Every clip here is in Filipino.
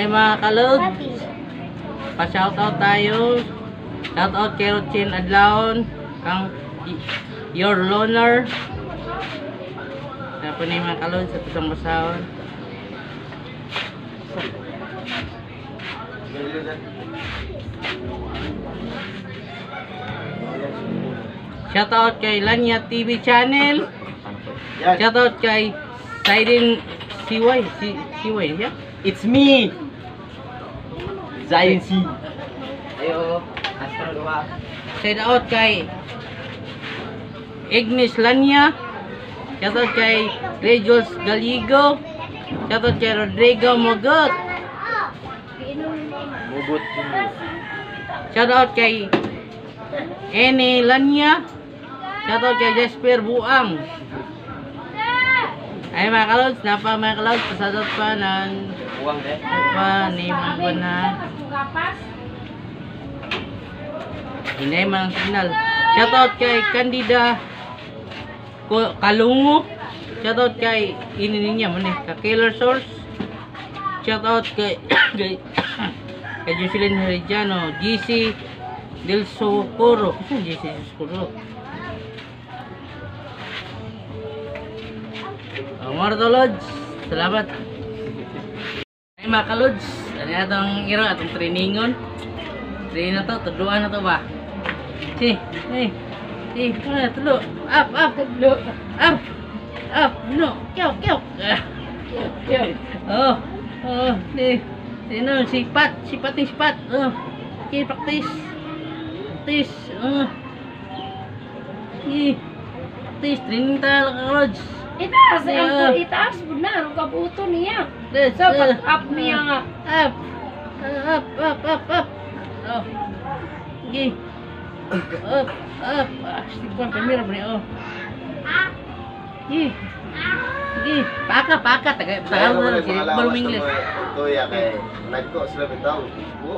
mga kalod. Pa-shoutout tayo. Shoutout kay Rochin Adlaon. Ang your loner. Kaya po na yung mga kalod sa tutong basahon. Shoutout kay Lanya TV channel. Shoutout kay Zaiden CY. CY, yeah? It's me! Zion C. Ayo, astro dua. Shoutout kay Ignis Lanya. Shoutout kay Rejules Galigo. Shoutout kay Rodrigo Mogot. Mugut. Shoutout kay Ene Lanya. Shoutout kay Jasper Buang. Ay mga kalods, mga kalods, pasadot pa ng Uang deh. pa ni mga na hindi man ang signal. Shoutout kay Candida Kalungo. Shoutout kay ini niya man ka Killer Source. Shoutout kay kay Jocelyn Herediano, GC Del Socorro. Kasi GC Del Socorro. Mga lods, salamat. Ay mga kalods, ano itong iro atong trainingon. Train na to, tudluan na to ba? Si, tulo. Up, no, kyok. Sipat. Okay, practice. Training tayo mga kalods. Itaas benar kabuto niya. Dapat up niya nga. Up. Oh. Gi. Up. Stipuan kamera bro. Oh. Gi. Paka tagal na si balong English. Ito ya kay nagko sila bitaw.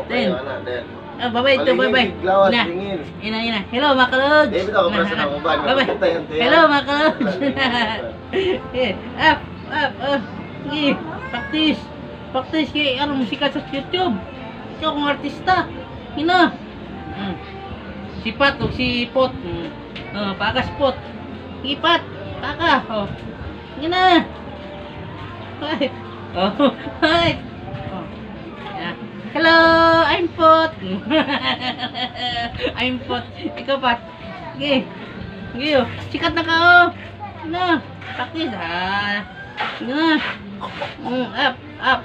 Ten. Ana den. Bye. Ina. Hello mga kalods. Bye. Hello mga kalods. Up. Gi. Practice kay ano musika sa YouTube. Ikaw kung artista. Ina. Sipat o si Pot. Paka spot. Ipat. Paka. Oh. Ina. Hi. Hello, I'm Pot. I'm Pot. Ikaw Pat. Gi. Sikat na ka oh. Na, practice ha. Na. Up.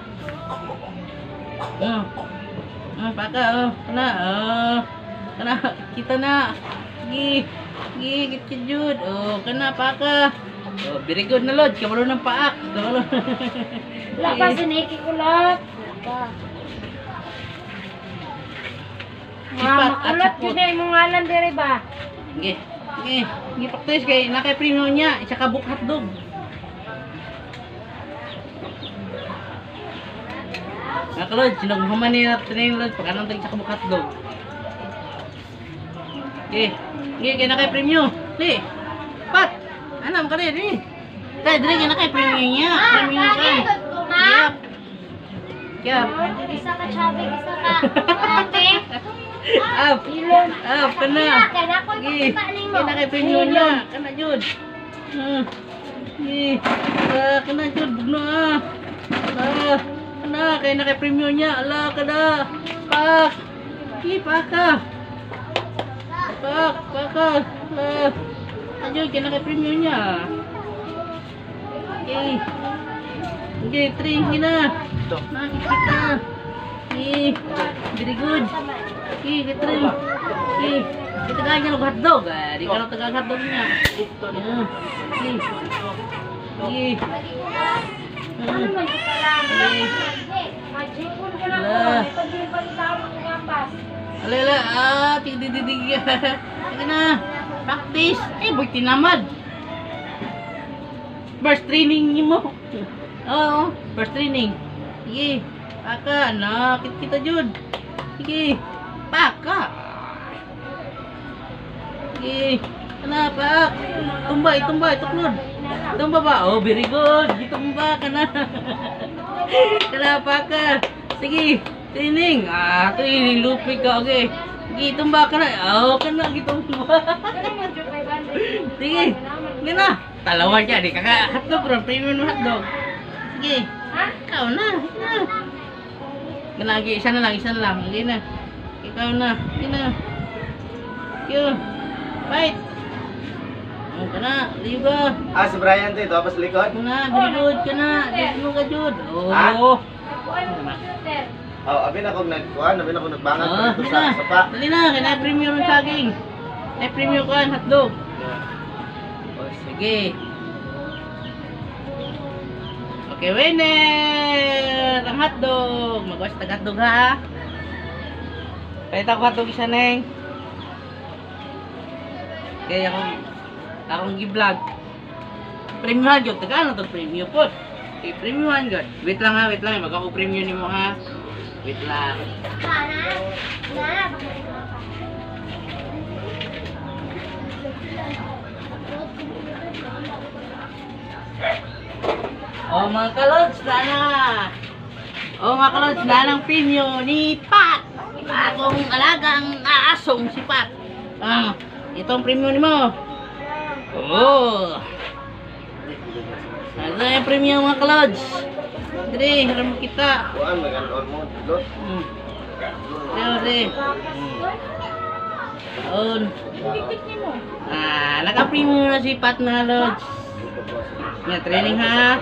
Paka oh. Kana kita na. Gi, kitjud. Oh, kana paka. Oh, very good na lod. Kabalo ng paak. Wala pa siniki ulat. Ulat yun na yung ngalan dere ba? Gi practice kay nakay premium niya. Isa ka book hotdog. Nakalod, sinong humani na training lod. Pag anong isa ka book hotdog. Gi nakay premium. Di. Pat. Anam ka rin. Dahil kay nakay premium niya. Premium ka. Yap. Isa ka chabig, isa ka. Ate. Up, kana. Kana kay premium niya. Kana jud. Kana jud bugno ah. Kana kay na kay premium niya. Ala kada. Pak. Paka. Ayun kay na kay premium niya. Okay, train na. Nakikita. Very good. Kita rin. Kita kaya ng hotdog. Di ka lang tagang hotdog niya. Ano man kita lang? Majipon ko lang ko. Pag-ibalitaan mo ng ampas. Alala. Tigdidig. Sige na. Practice. Boy, tinamad. First training niyo mo. Oo. First training. Sige. Paka. Nakit kita jud. Sige. Paka. Sige. Kenapa? Tumbay, tuklod. Tumba ba? Oh, very good. Gitumba ka na. Kenapa ka? Sige, training. Training lupig ka, okay. Sige, tumba ka na. Ka na, gitumba. Ano mo dyan kay Banday? Sige, sige na. Talawan ka, di ka hotdog ron, premium hotdog. Sige, Ha? ikaw na. Lagi, isa na lang. Sige na. Ikaw na. Sige na. Yun. Fight. Ka na, liba. Si Brian to, ito pa sa likod. Ka na, very ka na. Dito mo ka, Jud. Ha? Oo. Nakuha mo computer. Abi na akong nagkuhan, abi na akong nagbangan Ah, dito dali na. sa sapa. Dali na, kaya premium ng saging. Ay, premium ka, hotdog. O, sige. Okay, winner! Ang hotdog. Magawas tag hotdog ha. Palit ako hotdog isa neng. Okay, akong gi-vlog. Premium hotdog. Taga ano to premium po? Okay, premium hotdog. Wait lang ha, wait lang. Mag-ako premium ni mo ha. Wait lang. Oh mga kalods, na. Oh mga kalods, ng pinyo ni Pat. Akong alagang asong si Pat. Itong premium ni mo. Oh. Ano yung premium mga kalods? Dre, haram kita. Kuhan, mag-on mo. Dilo. Dre. On. Naka-premium na si Pat mga kalods. Nga, training ha.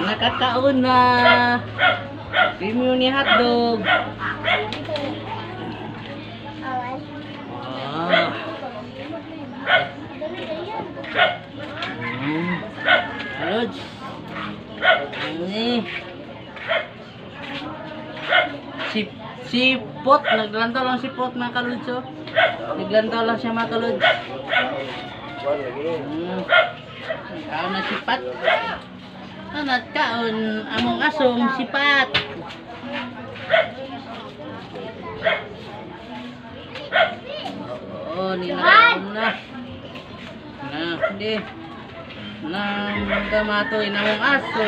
Nakakaon na. Premium ni hotdog. Lods. Ini. Si Pot, naglantaw lang si Pot mga kalods. Naglantaw lang siya mga kalods. Kuhan lagi. Kaon na si Pat. Kaon among asong si Pat. Oh, nilakaon na. Hindi. Nang gamatoy na mong aso.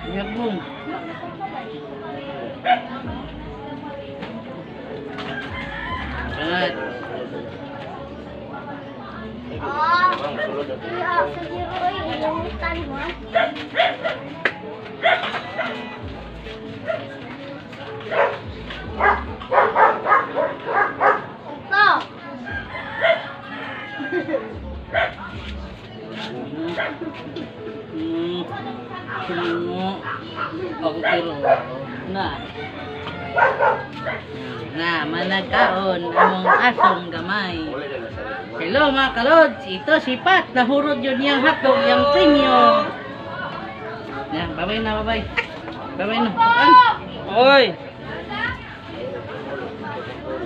Yabong. Right. Managkaon among asong gamay. Hello mga kalods, ito si Pat, nahurot yun yung hotdog, yung premium. Yan, babay na, babay. Babay na, oy!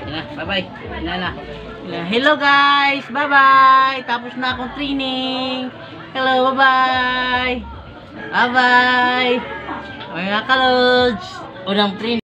Yan, babay. Yan. Hello guys, bye-bye. Tapos na akong training. Hello, bye-bye. Bye-bye. Mga kalods, unang training.